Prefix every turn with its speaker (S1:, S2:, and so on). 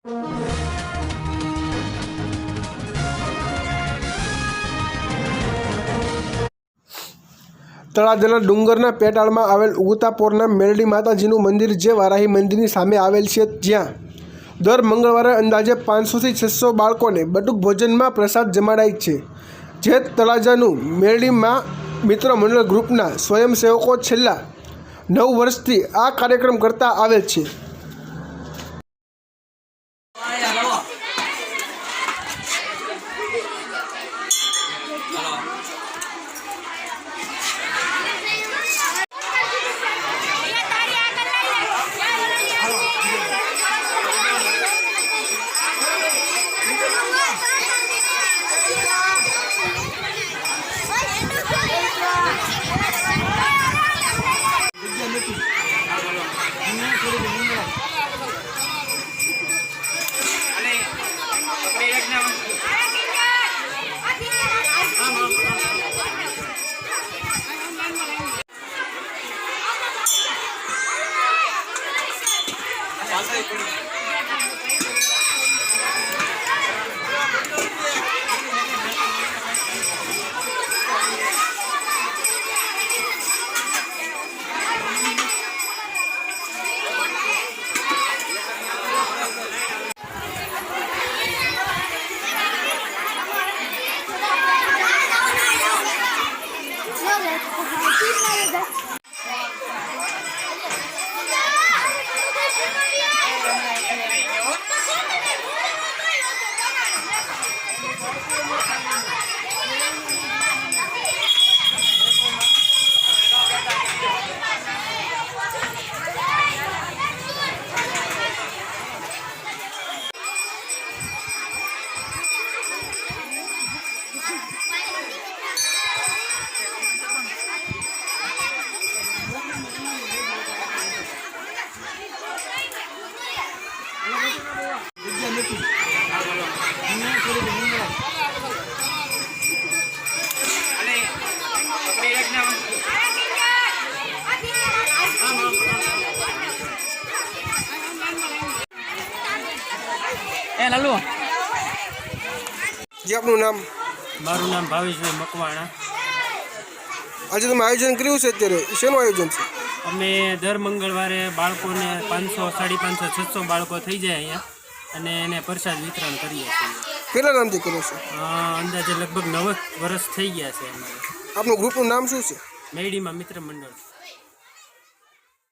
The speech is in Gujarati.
S1: તળાજાના ડુંગરના પેટાળમાં આવેલ ઉગતાપોરના મેરડી માતાજીનું મંદિર જે વારાહી મંદિરની સામે આવેલ છે, જ્યાં દર મંગળવારે અંદાજે 500થી 600 બાળકોને બટુક ભોજનમાં પ્રસાદ જમાડાય છે. જે તળાજાનું મેરડીમાં મિત્ર મંડળ ગ્રુપના સ્વયંસેવકો છેલ્લા 9 વર્ષથી આ કાર્યક્રમ કરતા આવે છે. જે આપનું નામ?
S2: મારું નામ ભાવેશભાઈ મકવાણા.
S1: આજે તમે આયોજન કર્યું છે, અત્યારે શેનું આયોજન છે?
S2: અમે દર મંગળવારે બાળકોને 500, 550, 600 બાળકો થઈ જાય અહીંયા, અને એને પ્રસાદ વિતરણ કરીએ છીએ.
S1: કેટલા નામથી કરો છો?
S2: અંદાજે લગભગ 9 વર્ષ થઈ ગયા છે અમારે.
S1: આપનું ગ્રુપનું નામ શું છે?
S2: મેરડીમાં મિત્ર મંડળ.